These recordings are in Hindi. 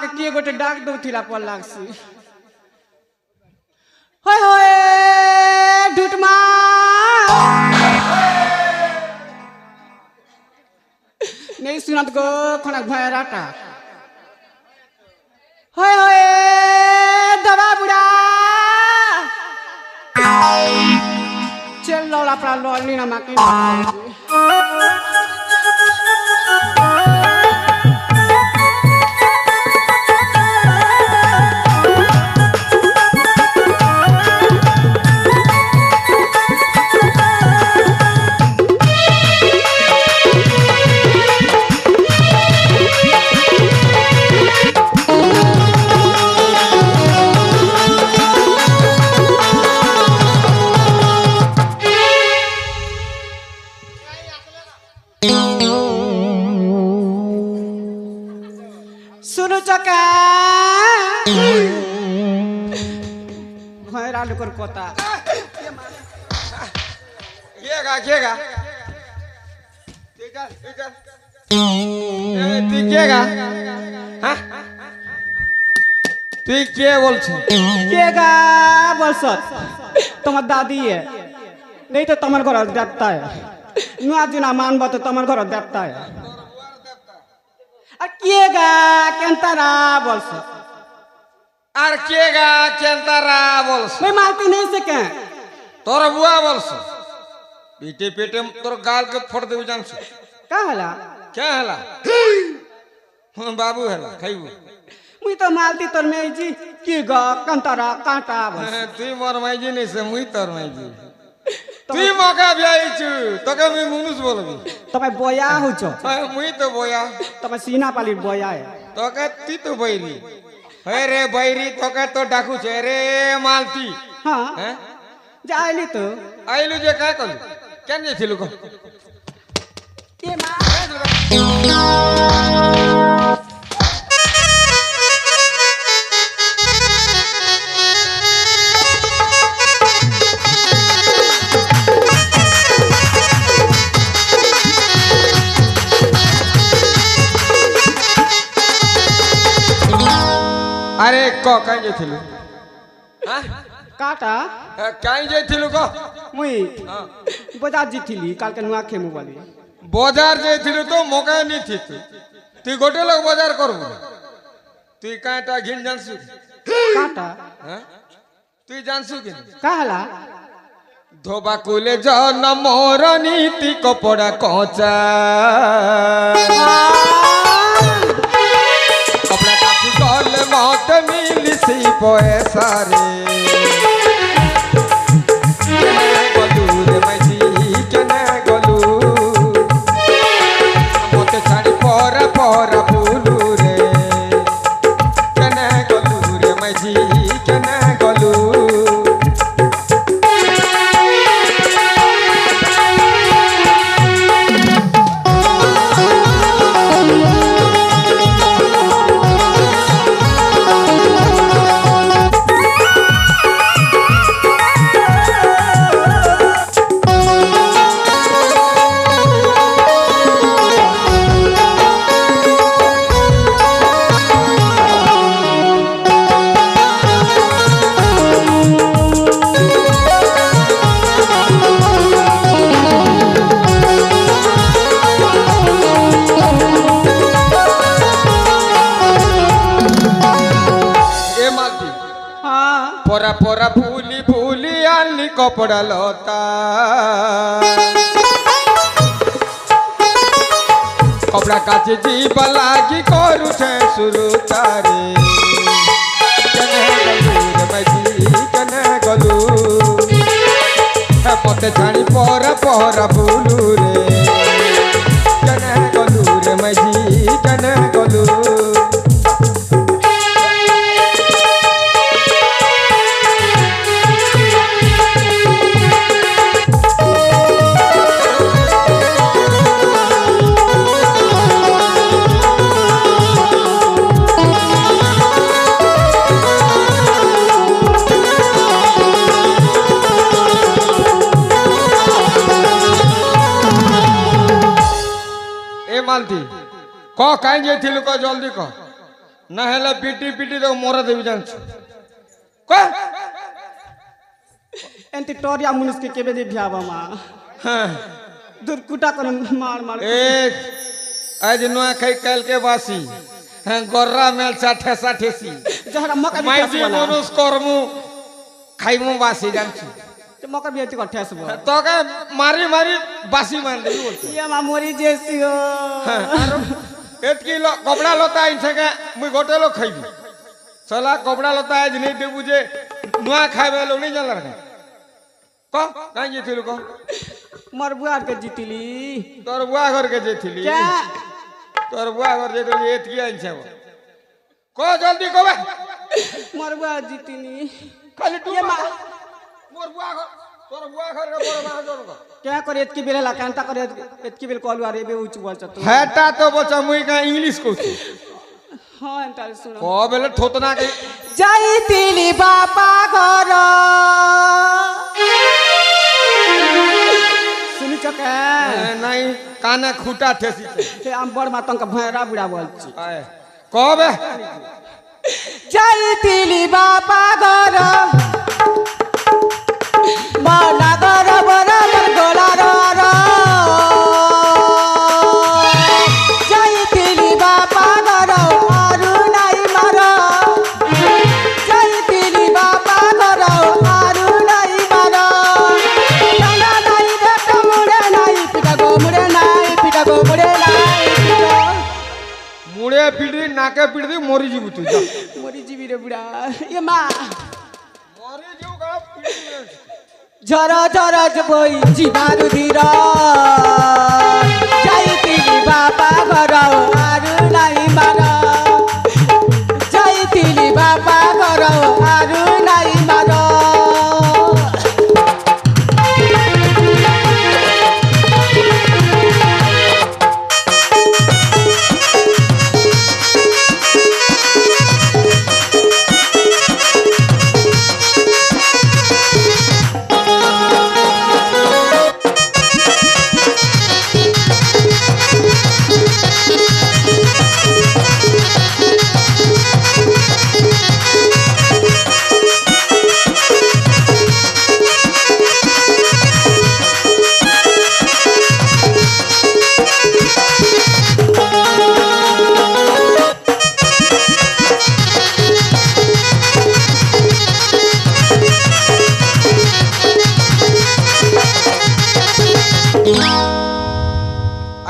के किए गोटे डाक दौथिला पर लागसी होय होय ढुटमा नहीं सुनत गो खना भयराटा होय होय दबा बुढ़ा चल लौला पड़ा लौली ना माके सुनो चका भैरा लोकर कोता केगा তুই কেগা হ্যাঁ তুই কে বলছিস केगा बलसत तुम्हार दादी है नहीं तो तुम्हार घर देवता है नुआ दिना मानब तो तुम्हार घर देवता है केगा केंतारा बलसत আর কেগা কেনতারা বলছ मैं मालती नहीं से क्या তোর বুয়া বলছ পিটে পেটে তোর গাল के फोड़ देबे जानছ का हला क्या हला बाबू हला खाइबू मुई तो मालती तोर में जी केगा केंतारा कांटा बस তুই মোর মাইজি নেই সে মুই তোর মাইজি তুই মকা বিয়াইছু তোকে মুই মুনুষ বলবি तब बोया हो छो মুই তো বয়া तब सीना पाली बोया है তোকে তুই তো বৈরি হে রে বৈরি তোকে তো ডাকু ছে রে মালতি हाँ হ্যাঁ जाइली तो আইলু যে কাই কলু কেন যাইছিলু কো ये माँ আরে ক কাই যাইছিলু হ্যাঁ काटा কাই যাইছিলু কো मुई হ্যাঁ बजा जी थी काल के नुआ खेमु वाली বাজার যাইছিলু তো মকা নি থিত তুই গোটে লোক বাজার করবু তুই কাইটা ঘিন জানছু काटा হ্যাঁ তুই জানছু কি का हला ধোবা কুলে জন মোর নীতি কপড়া কচা কপড়া কাটি গলে মত মিলিছি পয়সা রে গলু রে মাইজি কেনে গলু মতে ছাড়ি পরা পরা বুলু রে কেনে গলু রে মাইজি কেনে গলু हाँ পরা পরা ভুলি ভুলি আনলি কপড়া লতা কপড়া কাছে জীবা লাগি করুছে শুরু তারে কেনে গলু রে মাইজি কেনে গলু মতে ছাড়ি পরা পরা ভুলু রে কেনে গলু রে মাইজি কেনে গলু মালতি ক কাই যাইছিলু ক জলদি ক না হলে পিটি পিটি তো মরে দেবি জানছ কয় এন্তি টরিয়া মুনিসকে কেবে দি ভিয়াবা মা হ্যাঁ दूर कुटा कर मार मार এ আজ নয়া খাই কালকে বাসি হ্যাঁ গররা মেল ঠেসা ঠেসি जहरा मका भी মাই ठेस যে बना মনুষ কর্মু খাইমু বাসি জানছি तो मका भी एती कर ठेस बो তোকে মারি মারি বাসি মান দেবি বলছি ये मा मोरी जैसी हो এতকি কপড়া লতা আইছে কে মুই গোটে লোক খাইবি সলা কপড়া লতা আজ নেই দেবু যে নয়া খাইবে লোক নেই জানলা রে ক কাই যেছিল ক मोर बुआ के जीतली তোর বুয়া ঘরকে যেছিলি क्या তোর বুয়া ঘর যেছিলি এতকি আইছে ক জলদি কবে मोर बुआ जीतली খালি তুই ये मा মোর বুয়া ঘর তোর বুয়া ঘর কে বড় বাহ জন क्या करे एतकी बेला ला कांता करे एतकी बेल कॉल आरे बे उच बोल चतु হেটা তো বচা মুই কা ইংলিশ কইছি हां एंता सुनो ক বেলে থতনা কে जाईतिली बापा घर सुनि चके নাই কানে খুঁটা ঠেসিছে हे हम बड़ मातंग का भैरा बुढ़ा बोलची আয় কবে जाईतिली बापा घर मना घर बराबर गोला रो जाईतिली बापा घर आरु नाई मार जाईतिली बापा घर आरु नाई मार टांगा नाई बेट मुड़े नाई पिटा गो मुड़े नाई पिटा गो मुड़े नाई पिटा মুড়ে পিড়ি নাকে পিড়ি মরি যাবি তুই যা मोरी जीवी रे बुढ़ा ये माँ মরি যাও কা পিড়ি झरा झरा जबई जीवारु धीर जाईतिली बापा घर आरु नाई मार जाईतिली बापा घर आरु नाई मार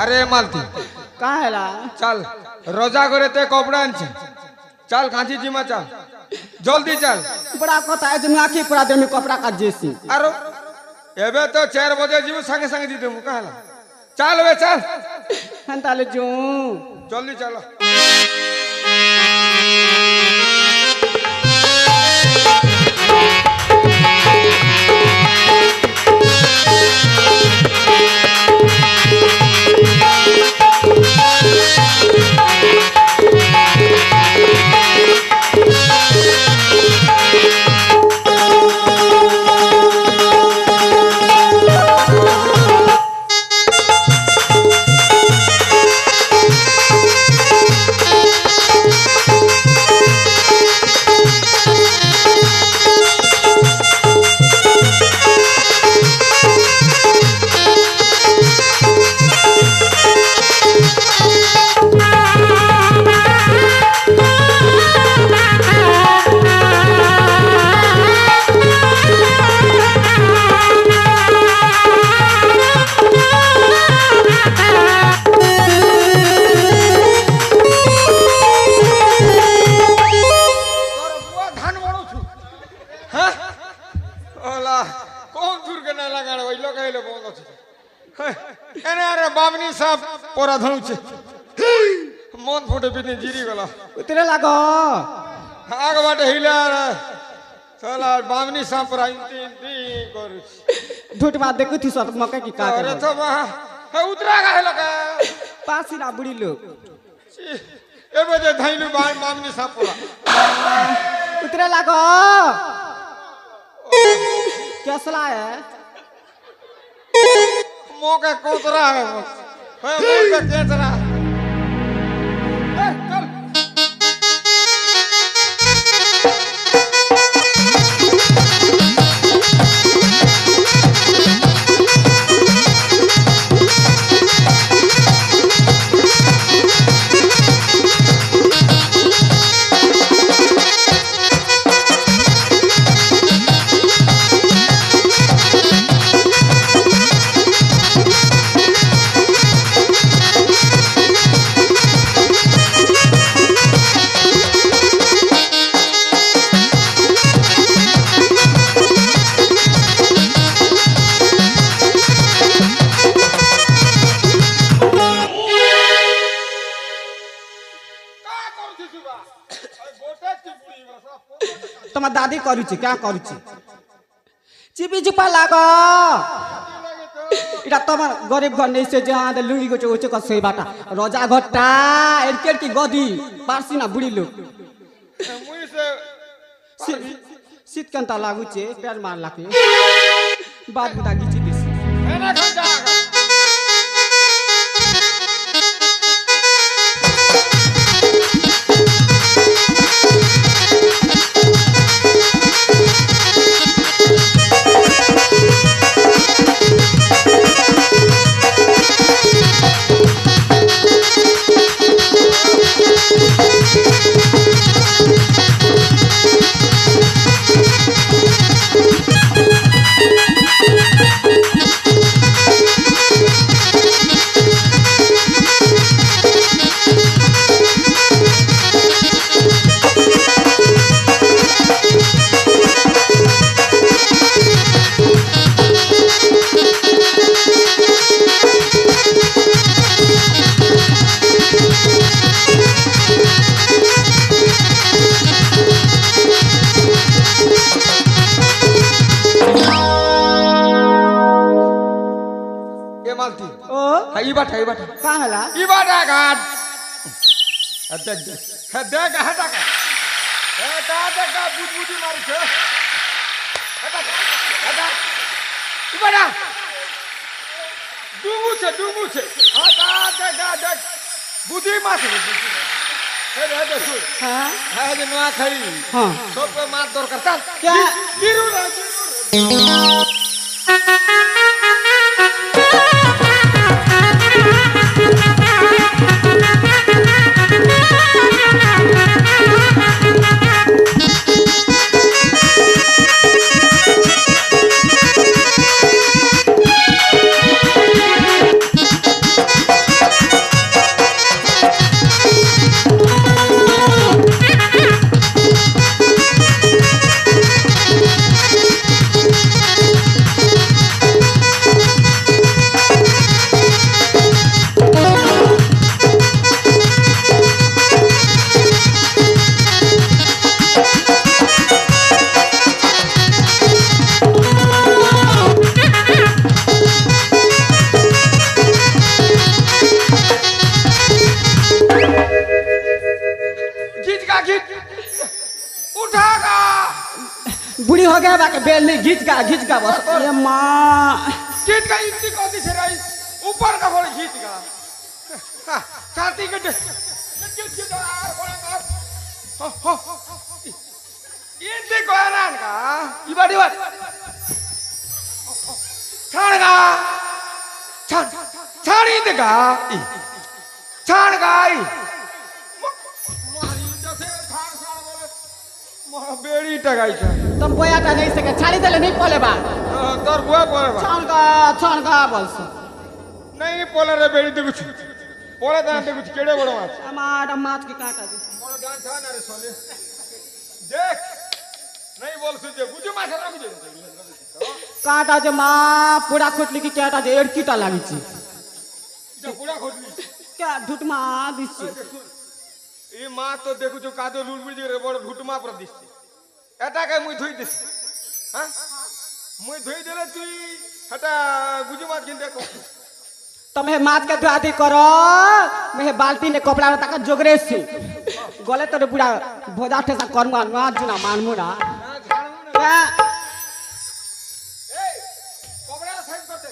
আরে মালতি कहाँ है ला চল রোজা করে তে কপড়া আনছে চল কাঁচি জিমা চল জলদি চল बड़ा कथा है जमी आखी पूरा दिन में कपड़ा का जैसी আরো এবে তো 4 বজে যাবো সঙ্গে সঙ্গে দিতে মু কাহলা চল বে চল हंताले जो জলদি চল তোর বুয়া ধান বড়ছু হ্যাঁ ওলা কোন দুর্গে না লাগাড় ওই লোক আইলো বন্ধ আছে এনে আরে বাবনি সাহেব পরা ধনুছে মন ফুটে বিনে জিরি গলা उतरे लागो আগ বাটে হিলা চলা বাবনি সাহেব পরা ইন্তি ইন্তি করুছ झूठ बात देखो थी सब मक्का की का अरे तो वहाँ उतरा का है लगा पासी ना बुढ़ी लोग ए बजे धाइलु बामनी सापुरा उतरे लागो कैसला है मौका कोतरा है मौका केतरा चल तुम दादी करुची क्या करुची चिपी चुपा लाग এটা তোমার গরিব ঘর নেই সে যে আমাদের লুঙ্গি গোছে ওছে কর সেই বাটা রজা ঘরটা এর কি গদি পারছি না বুড়ি লোক মুই সে শীত কেনতা লাগুছে পেট মার লাগে বাদ বুদা গিচি দিছি এনা কোন জায়গা ई बाटा का हला ई बाटा गाड देख देख हटा का बुदबुदी मारी छे हटा ई बाटा डुंगू छे हटा देख बुदी मारी हे देख हां है जे नवा खड़ी हां सब पे मार दौर करता क्या गिरू बुढ़ी हो गया बाके बेल नहीं घिच का बस अरे माँ गीत का इतनी कौन से रही ऊपर का बोले गीत का छाती के इतनी कोयरान का ये बड़ी बात छाड़ का छाड़ी देगा छाड़ का बेड़ी टगाई था तुम बोया था नहीं सके छाड़ी दे नहीं पोले बा तोर बुआ पोले बा छान का बोलस नहीं पोले रे बेड़ी देखु पोले दान देखु केड़े बड़ो माछ टमाटर माछ के काटा दे मोर जान छा ना रे सोले देख नहीं बोल सुजे बुझु माछ राखु दे काटा जे मां पूरा खोटली की काटा जे एड़कीटा लागी छी जे पूरा खोटली क्या ढुटमा दिसी ई मां तो देखु जो कादो लुलबुल जे रे बड़ ढुटमा पर दिसी एटा के मुई धुई दिसी हां मुई धुई देले तुई हटा बुझु माछ किन देखो તમે માત કે ધોઆતી કરો મે બાલ્ટી ને કપડા તાકા જોગરે છે ગલે તો પૂરા ભોજા ઠેસા કરમા ના જુના માનમુડા ए कपड़ा साइड कर दे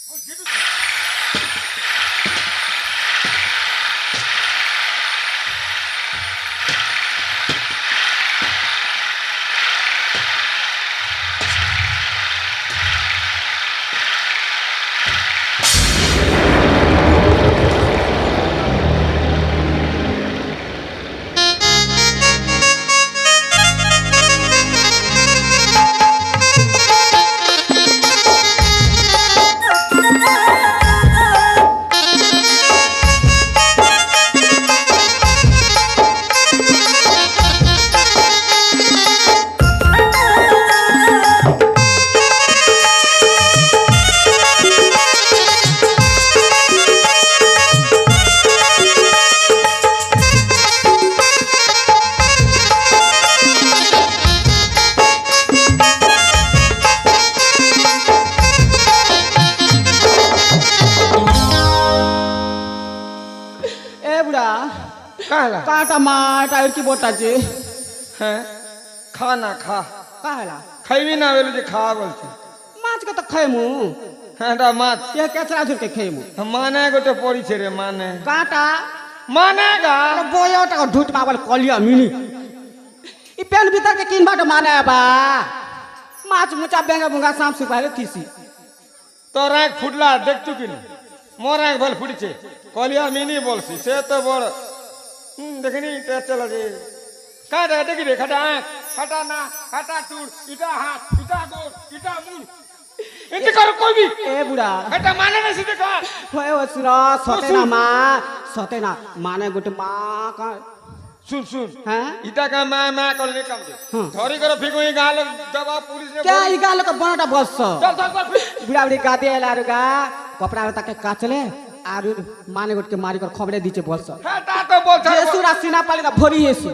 मुई जीतू কাহলা কাটা মাটা আর কি বটাছে হ্যাঁ খা না খা কাহলা খাইবি না বলে যে খাওয়া বলছে মাছ কে তো খাইমু হ্যাঁ এটা মাছ কে কেচরা ঝুরকে খাইমু মানে গোটে পড়িছে রে মানে কাটা মানে গা বয়টা ঢুট মাবল কলিয়া মিনি ই পেন ভিতর के किन बाट माने बा माछ मुचा बेंगा बुंगा साम सुपारे तीसी তোর এক ফুটলা দেখছু কিনা মোর এক বল ফুটিছে কলিয়া মিনি বলছি সে তো বড় দেখিনি চলা যে কাটা দেখি রে খাটা খাটা না খাটা টুর ইটা হাত ইটা গোল ইটা মুন এতে কর কইবি ए बुढा এটা মানে না সিধে কা होय वसुरा सते ना माने गुटे मा का सुन सुन हैं इटा का मैं कर ले काम दे हाँ। धरी कर फिको ई गाल दबा पुलिस ने क्या ई गाल को बनटा बस चल चल चल बुढा बुढी गादे लारुगा कपड़ा ताके काचले आरु माने गुट के मारी कर खबरे दिचे बस হ্যাঁ তা তো বলছ जेसुरा सिना पाली ना भरी हेसु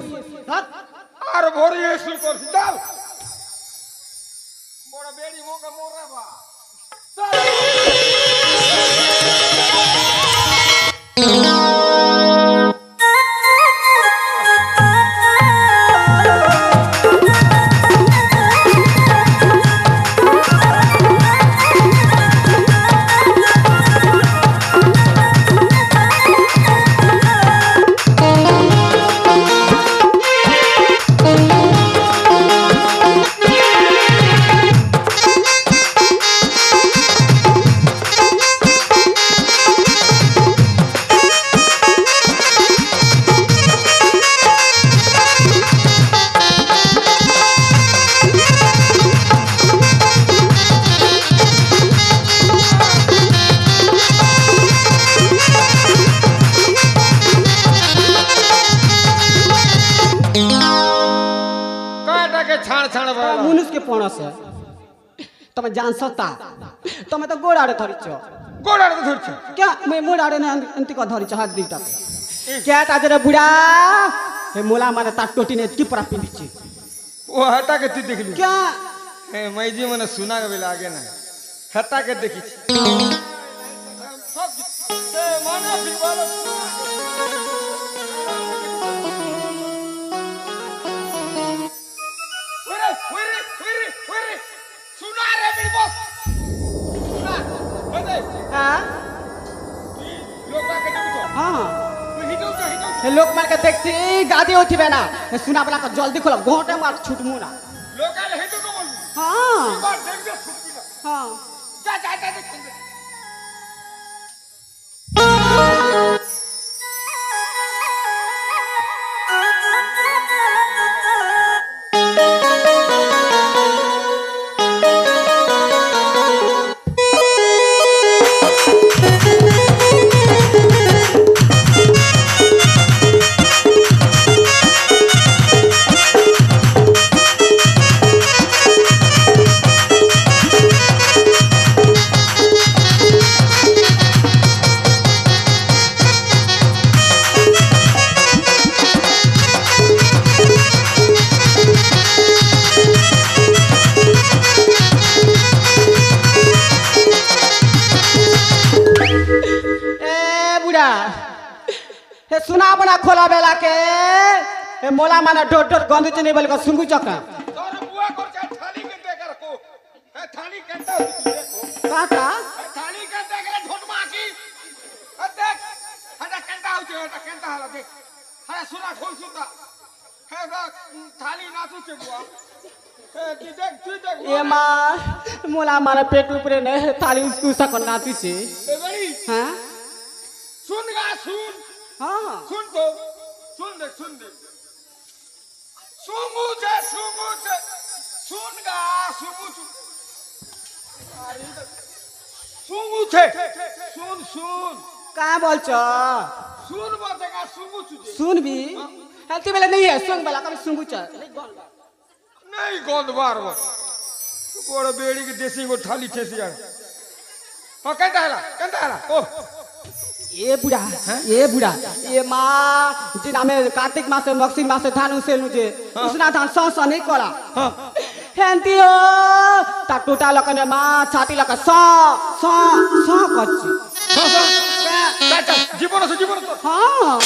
আর ভরি এসু কর চল বড় বেড়ি মোকে মোরা বা छाण छाण बा मुनुस के पणस तमे जान सकता तमे तो गोड़ आड़े धरिछ गोड़ आड़े धरिछ क्या मैं मोड़ आड़े ने अंति को धरिछ हाथ दीटा क्या ताजरे बुढ़ा हे मोला माने ता टोटी ने की परा पिंदिछि ओ हटा के तू देखली क्या ए मैजी मने सुना के बेला आगे ना हटा के देखी सब ते माना फिरवालो सुना रे मेरी बॉस सुना बदे हां लोग का के देखो हां तू हिटो हे लोक मार के देखछि गादी उठिबे ना हे सुना वाला का जल्दी खोल घोटे मार छुटमु ना लोग का हिटो को बोल हां एक बार देख दे छुटकी ना हां जा जा जा देख हे सुना बना खोला बेला के हे मोला माने डोट डोट गंध चने बेल का सुंगु चका तोर बुआ को थाली के दे कर को ए थाली केंटा देखो काका थाली के दे कर झोट माकी ए देख हटा केंटा होचे हटा केंटा हला देख हरा सुना खोल सुता हे थाली नाचू से बुआ ए तू देख ये मां मोला माने पेट ऊपर ने थाली उसको सको नाची छे ए बड़ी हां सुन गा सुन हां सुन तो सुन देख सुंगू छे सुन गा सुंगू सुंगू छे सुन सुन का बोल छ सुन बतेगा सुंगू छे सुन भी हल्ती बेला नहीं है सुंग बेला कभी सुंगु छ नहीं गंद बार बड़ बेड़ी के देसी को थाली ठेसी यार हां केंटा हला ओ ये बुढ़ा ये माँ जिन हमें कार्तिक मास से मक्सी मास से धान उसे लुजे उसना धान सौ नहीं कोला हेंती हो ता टूटा लकने माँ छाती लक सौ कच्ची जीवन से हाँ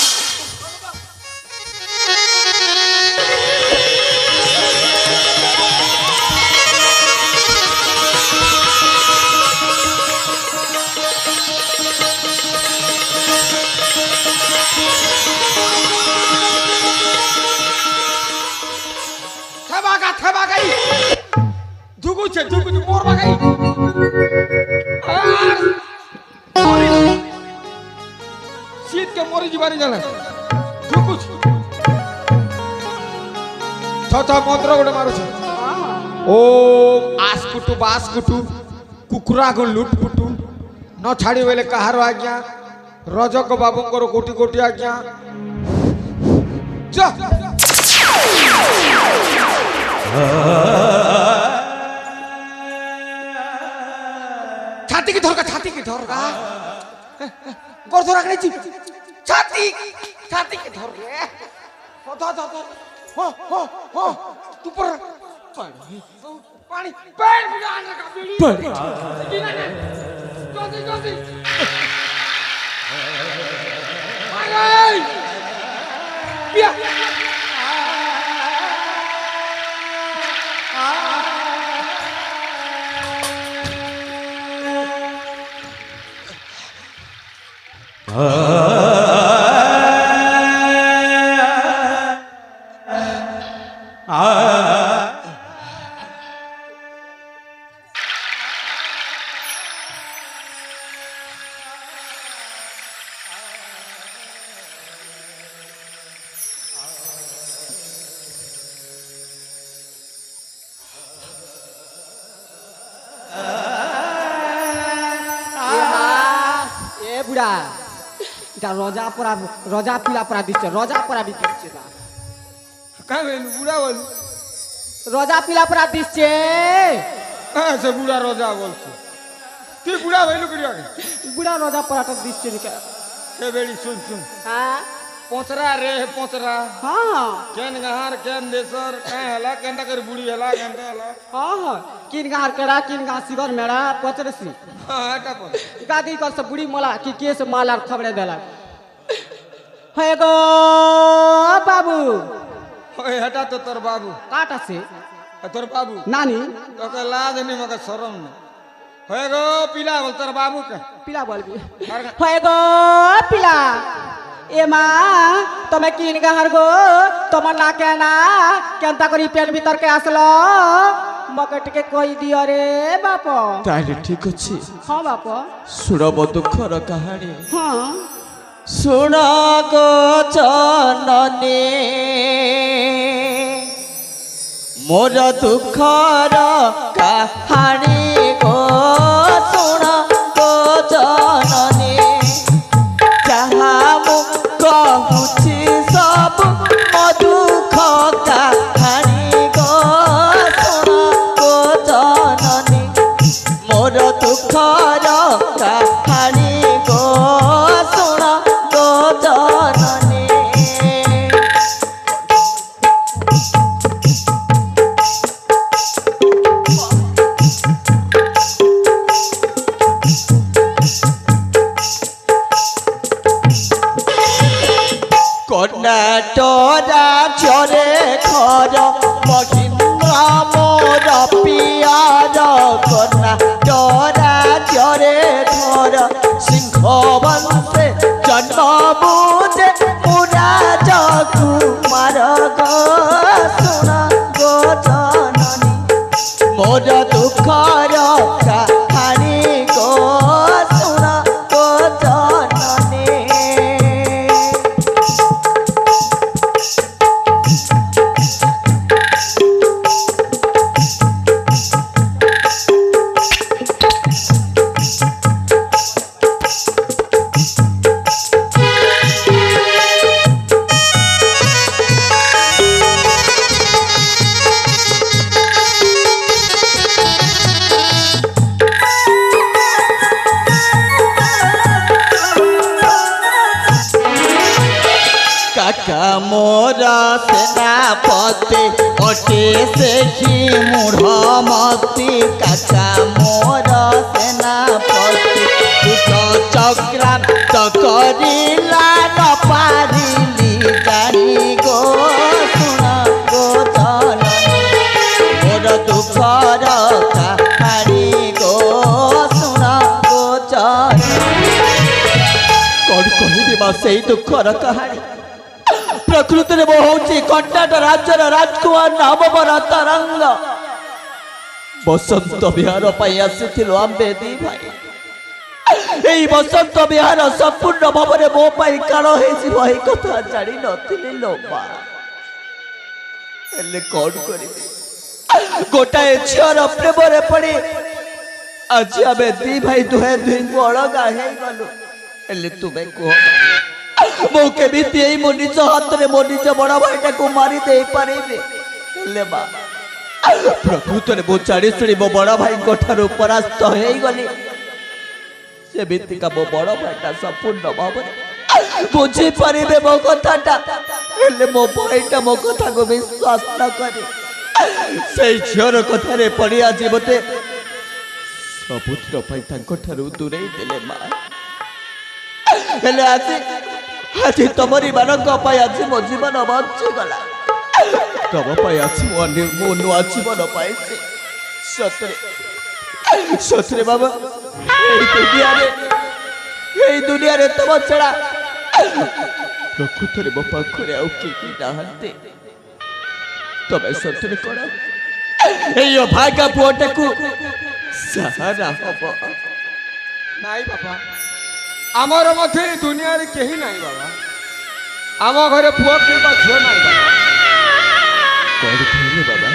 বাগাই ঢুকুছে মোর বাগাই আর শীতকে মরে যাবানি জানা ঢুকুছে ছটা মন্ত্র গোটে মারুছে ওম আসকুটু বাসকুটু কুকুরা গো লুটপুটু ন ছাড়ি বেলে কাহার আজ্ঞা রজক বাবুঙ্কর কোটি কোটি আজ্ঞা যা ছাতি কি ধরকা গর্ধ রাখলে ছাতি কি ধর রে ধর हो हो तू पर पानी पैर बुझाने का बीड़ी जल्दी अरे पिया বুড়া এটা রজা পিলা পরা দিচ্ছে রজা পরা দিচ্ছে না কাই বলু বুড়া বলু রজা পিলা পরা দিচ্ছে হ্যাঁ সে বুড়া রজা বলছে তুই বুড়া বলু করিয়া বুড়া রজা পরাটা দিচ্ছে নি এ বেড়ি শুন হ্যাঁ पोचरा रे पोचरा हाँ केन गहार केन देसर काय हला केनता कर बुढ़ी हला केनता हला हाँ किन गार केड़ा किन गा सिगर मेड़ा पचरसी हां हटा पर गादी कर से बुढ़ी मोला कि केस मालार खबरे देला हे गो बाबू ओए हटा तो तोर बाबू काटा से तोर बाबू नानी तो के लाज नहीं मगर शरम नहीं हे गो पिला बोल तोर बाबू के पिला बोलबी हे गो पिला ए माँ तुम्हें किन गहर गो तुम ना कहना केनता करी पेन भीतर के आसलो मकट के कोई दियो रे बाप ताले ठीक अछि हाँ बाप सुनब दुखर कहानी हाँ सुन गो जननी मोर दुखर कहानी गो सुन गो जननी जहाँ मु कहूची सब मो दुख कहानी गो सुन गो जननी मोर दुखर कहानी गो सुन गो जननी কর্ণাটরা চরে ঘর মহিন্দ্রা মোর পিয়ার কর্ণাটরা চরে ঘর সিংহ বংশে জন্ম বুঝে পুরা জকুমার গো শুণ গো জননী মোর দুঃখর কাহানি গো শুণ গো জননী কাকা মোরা সেনাপতি অটে সেই মূঢ়মতি কাকা মোরা সেনাপতি দুত চক্রান্ত করিলা নপারিলি জানি গো শুণ গো জননী মোর দুঃখর কাহানি গো শুণ গো জননী কণ কহিবা সেই দুঃখর কাহানি प्रकृति में हूँ कर्णाटक राज्यर राजकुमार नाम बरा तरंग बसंत विहार आसी आंबे दी भाई यही बसंत विहार संपूर्ण भाव में मो काल हो कथा जानी नी लो कौन कर गोटाए झीर प्रेम पड़ी आज आम दी भाई दुहे दुई को अलगा हो गलु तुम्हें कह मुझे मो निज हाथ में मो निज बड़ भाईटा को मारिदे पारे प्रकृत में मो जाणी शुणी मो बड़ भाई परास्त हो गली सेमिका मो बड़ भाईटा संपूर्ण भाव बुझी पारे मो कथाटा मो भाईटा मो कथा को विश्वास न करे से झीर कथार पड़ी आज मत सबुठ दूरे देले माँ आज तमरी मानक आज मो जीवन बचीगला तम आज मो नुआ जीवन पाई सतरे सतरे बाबा दुनिया रे तम छड़ा प्रकृत मो पाखे आउ कि तमें सतरे कौन भागा पुआटा को सहारा हम नाई बाबा आमर मध्य दुनिया रे कहीं नहीं बाबा आम घरे पुआ कि झील नहीं बाबा कौन कहले बाबा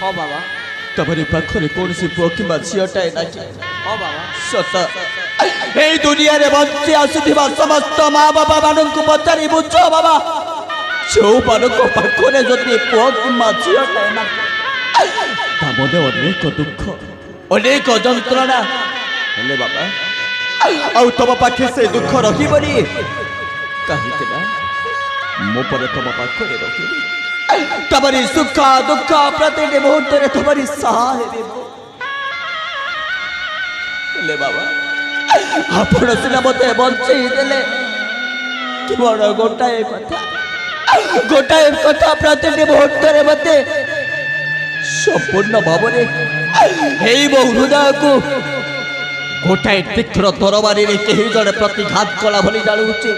हाँ बाबा तमरी पाखरे कौन सी पुआ कि झीलटाए ना हाँ बाबा सत ए दुनिया रे बच्चे आसुथिबा समस्त माँ बाबा मानक पचारि बुझ बाबा जो मानक पाखरे जदि पुआ कि झीलटाए ना तामने अनेक दुख अनेक जंत्रणा हेले बाबा आउ तम पाखे से दुख रही कहीं मो पर तम पाखे रही तमरी सुख दुख प्रति मुहूर्त तमरी सहाय बाबा आपण सीना मत बचे देले केवल गोटाए कथा प्रति मुहूर्त मत संपूर्ण भाव मो हृदय को गोटाए तीक्ष्ण तरबारी कहीं जड़े प्रतिघात कला भली जाणुचे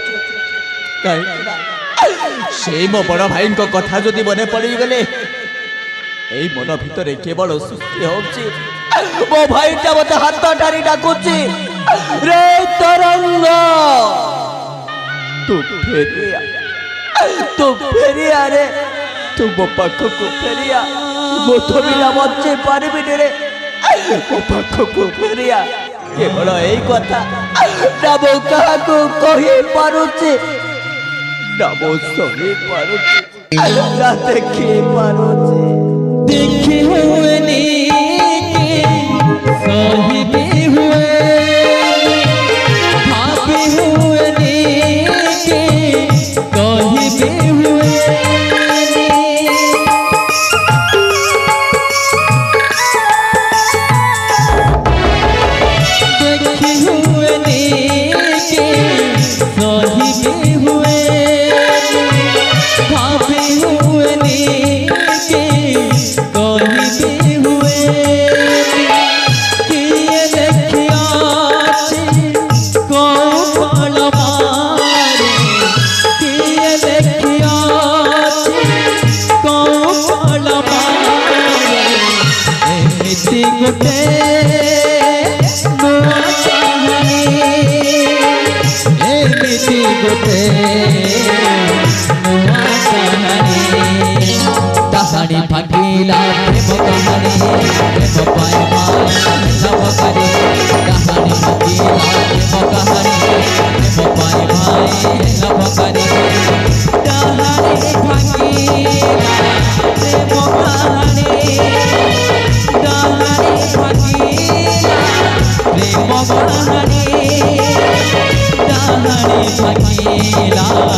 से मो बड़ भाई कथा जदि मन पड़गले यही मन भितर केवल सृष्टि हो मो भाईटा मत हाथ ठारी डाकुची रे तरंग तू फेरिया रे तू मो पाख को फेरिया मो तो बिना बचे पारिबी रे मो पाख को फेरिया केवल यही कथा ना मो क्या कही पारुचे ना मो सही पारुचे ना देखी पारुचे देखे हुए सही भी हुए भाभी हुए कही भी हुए कहानी फकीला प्रेम कहानी प्रेम पाए सब करे कहानी फकीला प्रेम कहानी प्रेम पाए भाई सब करे कहानी फकीला प्रेम कहानी फकीला प्रेम कहानी फकीला